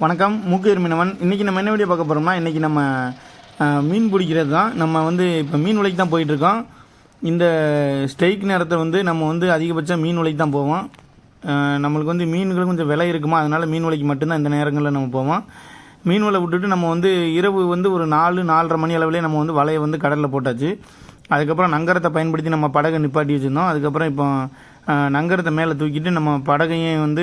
வணக்கம், மூக்கையூர் மீனவன். இன்றைக்கி நம்ம என்ன வீடியோ பார்க்க போகிறோம்னா, இன்றைக்கி நம்ம மீன் பிடிக்கிறது தான். நம்ம இப்போ மீன் விலைக்கு தான் போயிட்டுருக்கோம். இந்த ஸ்ட்ரைக் நேரத்தை நம்ம அதிகபட்சம் மீன் விலைக்கு தான் போவோம். நம்மளுக்கு மீன்கள் கொஞ்சம் விலை இருக்குமா, அதனால் மீன் விலைக்கு மட்டும்தான் இந்த நேரங்களில் நம்ம போவோம். மீன் வலை விட்டுட்டு நம்ம இரவு ஒரு 4-4:30 மணி அளவிலே நம்ம வலையை கடலில் போட்டாச்சு. அதுக்கப்புறம் நங்கரத்தை பயன்படுத்தி நம்ம படகை நிப்பாட்டி வச்சுருந்தோம். அதுக்கப்புறம் இப்போ நங்கரத்தை மேலே தூக்கிட்டு நம்ம படகையும்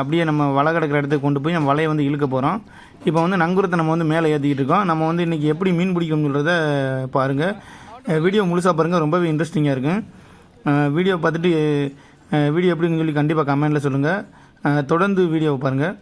அப்படியே நம்ம வலை கிடக்கிற இடத்துக்கு கொண்டு போய் நம்ம வலையை இழுக்க போகிறோம். இப்போ நங்கூரத்தை நம்ம மேலே ஏற்றிக்கிட்டு இருக்கோம். நம்ம இன்றைக்கி எப்படி மீன் பிடிக்கணுன்றத பாருங்கள். வீடியோ முழுசாக பாருங்கள், ரொம்பவே இன்ட்ரெஸ்டிங்காக இருக்கும். வீடியோ பார்த்துட்டு வீடியோ எப்படின்னு சொல்லி கண்டிப்பாக கமெண்டில் சொல்லுங்கள். தொடர்ந்து வீடியோவை பாருங்கள்.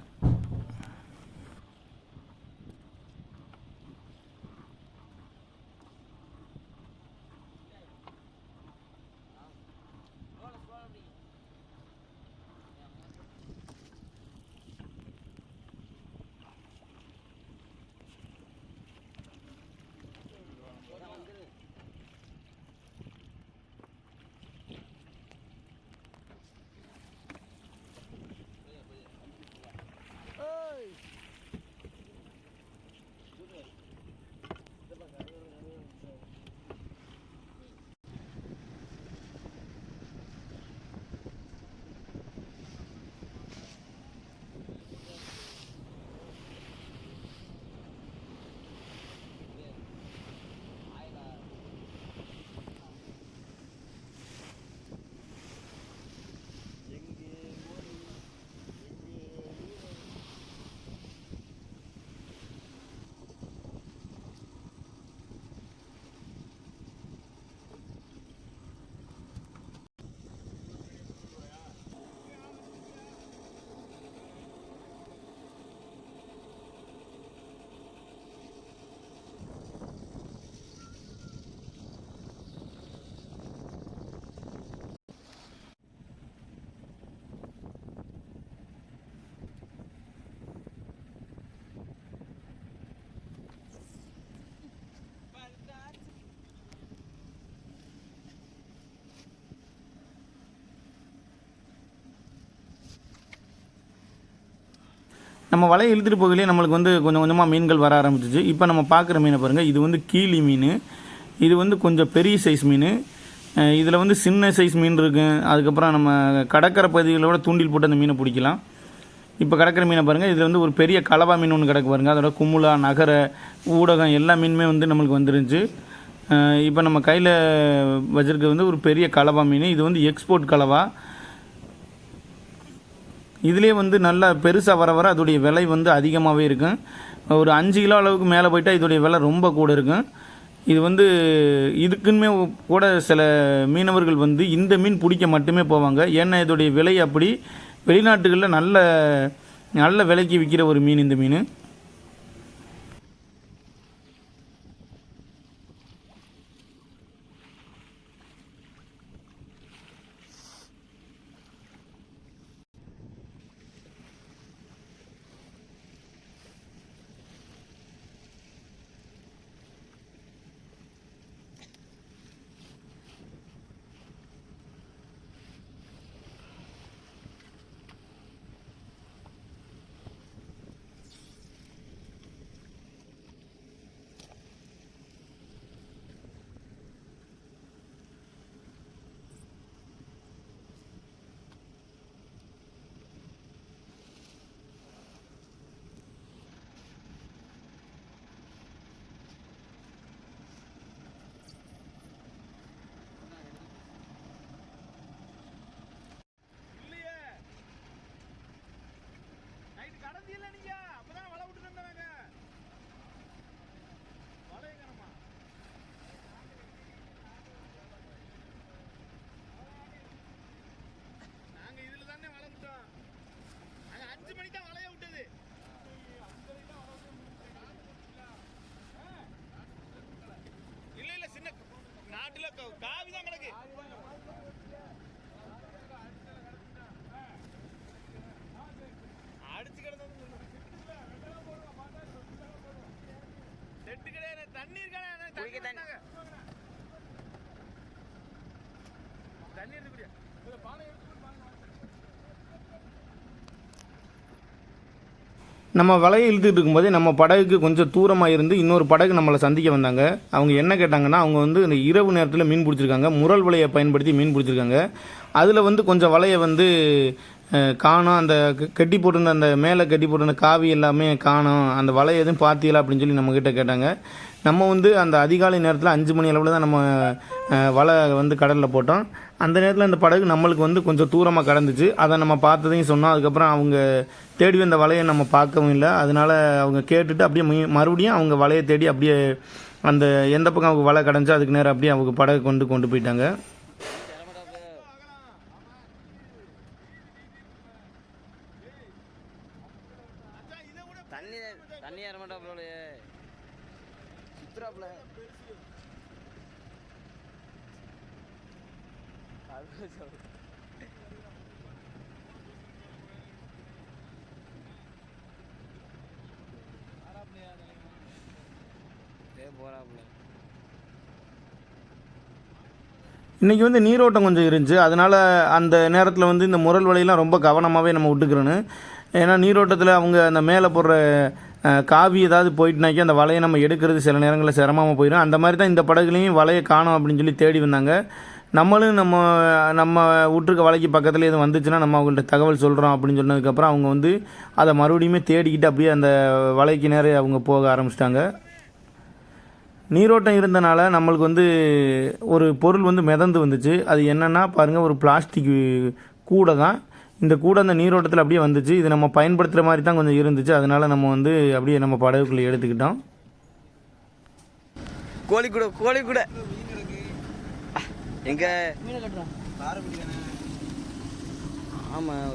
நம்ம வலையை இழுத்துட்டு போகலையே நம்மளுக்கு கொஞ்சம் கொஞ்சமாக மீன்கள் வர ஆரம்பிச்சிச்சு. இப்போ நம்ம பார்க்குற மீனை பாருங்கள். இது கீழி மீன். இது கொஞ்சம் பெரிய சைஸ் மீன். இதில் சின்ன சைஸ் மீன் இருக்குது. அதுக்கப்புறம் நம்ம கடற்கரை பகுதிகளோட தூண்டில் போட்டு அந்த மீனை பிடிக்கலாம். இப்போ கடற்கரை மீனை பாருங்கள். இதில் ஒரு பெரிய கலவா மீன் ஒன்று கிடக்கு பாருங்கள். அதோட குமுலா, நகர, ஊடகம் எல்லா மீனுமே நம்மளுக்கு வந்துருந்துச்சு. இப்போ நம்ம கையில் வச்சுருக்கிறது ஒரு பெரிய கலவா மீன். இது எக்ஸ்போர்ட் கலவா. இதிலே நல்லா பெருசாக வர வர அதோடைய விலை அதிகமாகவே இருக்கும். ஒரு 5 கிலோ அளவுக்கு மேலே போயிட்டால் இதோடைய விலை ரொம்ப கூட இருக்கும். இது இதுக்குன்னு கூட சில மீனவர்கள் இந்த மீன் பிடிக்க மட்டுமே போவாங்க. ஏன்னா இதோடைய விலை அப்படி. வெளிநாட்டுகளில் நல்ல நல்ல விலைக்கு விற்கிற ஒரு மீன் இந்த மீன். காவி தான் கிடக்கு. அடிச்சு கிடந்து செட்டு கிடையாது. தண்ணீர் கிடையாது. தண்ணீர் இருக்குடியா பானை எடுத்து நம்ம வலையை இழுத்துட்டு இருக்கும்போதே நம்ம படகுக்கு கொஞ்சம் தூரமாக இருந்து இன்னொரு படகு நம்மளை சந்திக்க வந்தாங்க. அவங்க என்ன கேட்டாங்கன்னா, அவங்க வந்து இந்த இரவு நேரத்தில் மீன் பிடிச்சிருக்காங்க, முரல் வலையை பயன்படுத்தி மீன் பிடிச்சிருக்காங்க. அதில் வந்து கொஞ்சம் வலையை வந்து காணோம், அந்த கட்டி போட்டிருந்த அந்த மேலே கட்டி போட்டிருந்த காவி எல்லாமே காணோம், அந்த வலையை எதுவும் பார்த்தீங்களா அப்படின்னு சொல்லி நம்மக்கிட்ட கேட்டாங்க. நம்ம வந்து அந்த அதிகாலை நேரத்தில் 5 மணி அளவில் தான் நம்ம வலை வந்து கடலில் போட்டோம். அந்த நேரத்தில் அந்த படகு நம்மளுக்கு வந்து கொஞ்சம் தூரமாக கடந்துச்சு. அதை நம்ம பார்த்ததையும் சொன்னோம். அதுக்கப்புறம் அவங்க தேடி வந்த வலையை நம்ம பார்க்கவும் இல்லை. அதனால் அவங்க கேட்டுட்டு அப்படியே மறுபடியும் அவங்க வலையை தேடி அப்படியே அந்த எந்த பக்கம் அவங்க வலை கடந்துச்சோ அதுக்கு நேரம் அப்படியே அவங்க படகு கொண்டு போயிட்டாங்க. தண்ணி ஏற மாட்டாப்ல சுத்துறாப்ல போறாப்ல. இன்றைக்கி வந்து நீரோட்டம் கொஞ்சம் இருந்துச்சு. அதனால் அந்த நேரத்தில் வந்து இந்த முரல் வலையெல்லாம் ரொம்ப கவனமாகவே நம்ம விட்டுக்கிறோன்னு. ஏன்னா நீரோட்டத்தில் அவங்க அந்த மேலே போடுற காவி ஏதாவது போயிட்டுனாக்கி அந்த வலையை நம்ம எடுக்கிறது சில நேரங்களில் சிரமமாக போயிடும். அந்த மாதிரி தான் இந்த படகுலையும் வலையை காணோம் அப்படின்னு சொல்லி தேடி வந்தாங்க. நம்மளும் நம்ம விட்டுருக்க வலைக்கு பக்கத்தில் எதுவும் வந்துச்சுன்னா நம்ம அவங்கள்ட்ட தகவல் சொல்கிறோம் அப்படின்னு சொன்னதுக்கப்புறம் அவங்க வந்து அதை மறுபடியுமே தேடிக்கிட்டு அப்படியே அந்த வலைக்கு நேரம் அவங்க போக ஆரம்பிச்சிட்டாங்க. நீரோட்டம் இருந்தனால நம்மளுக்கு வந்து ஒரு பொருள் வந்து மிதந்து வந்துச்சு. அது என்னென்னா பாருங்கள், ஒரு பிளாஸ்டிக் கூடை தான். இந்த கூடை அந்த நீரோட்டத்தில் அப்படியே வந்துச்சு. இது நம்ம பயன்படுத்துகிற மாதிரி தான் கொஞ்சம் இருந்துச்சு. அதனால் நம்ம வந்து அப்படியே நம்ம படகுக்குள்ளே எடுத்துக்கிட்டோம். கோழி கூட எங்க ஆமாம்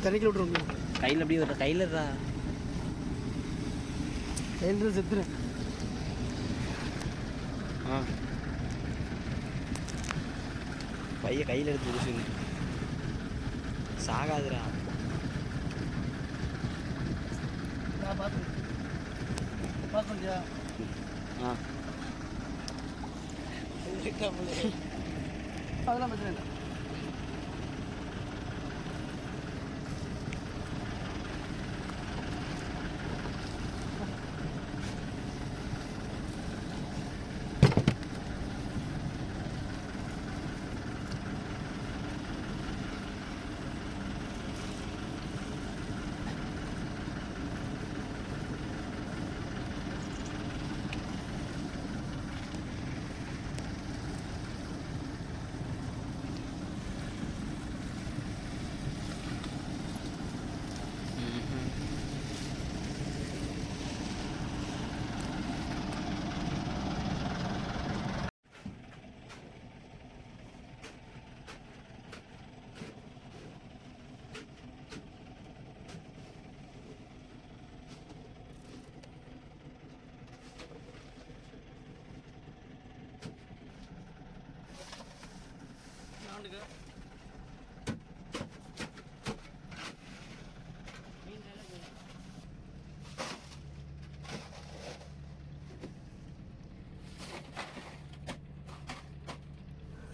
தண்ணிக்குள்ள விட்டுருங்க. கையில் அப்படியே கையில் செத்துறேன். பைய கையில் எடுத்து முடிச்சுங்க, சாகாதுரா. அதெல்லாம் பிரச்சனை இல்லை.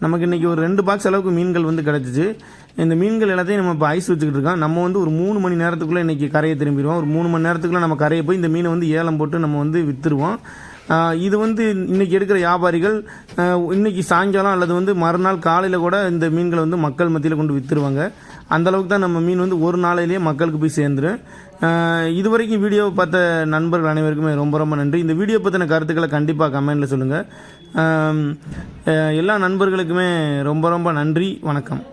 நமக்கு இன்றைக்கி ஒரு 2 பாக்ஸ் அளவுக்கு மீன்கள் வந்து கிடச்சிச்சு. இந்த மீன்கள் எல்லாத்தையும் நம்ம இப்போ ஐஸ் வச்சுக்கிட்டு இருக்கோம். நம்ம வந்து ஒரு 3 மணி நேரத்துக்குள்ளே இன்றைக்கி கரையை திரும்பிடுவோம். ஒரு 3 மணி நேரத்துக்குள்ளே நம்ம கரையை போய் இந்த மீனை வந்து ஏலம் போட்டு நம்ம வந்து விற்றுருவோம். இது வந்து இன்றைக்கி எடுக்கிற வியாபாரிகள் இன்றைக்கி சாயங்காலம் அல்லது வந்து மறுநாள் காலையில் கூட இந்த மீன்களை வந்து மக்கள் மத்தியில் கொண்டு விற்றுருவாங்க. அந்தளவுக்கு தான் நம்ம மீன் வந்து ஒரு நாளையிலேயே மக்களுக்கு போய் சேர்ந்துடும். இது வரைக்கும் வீடியோவை பார்த்த நண்பர்கள் அனைவருக்குமே ரொம்ப ரொம்ப நன்றி. இந்த வீடியோ பற்றின கருத்துக்களை கண்டிப்பாக கமெண்டில் சொல்லுங்கள். எல்லா நண்பர்களுக்குமே ரொம்ப ரொம்ப நன்றி. வணக்கம்.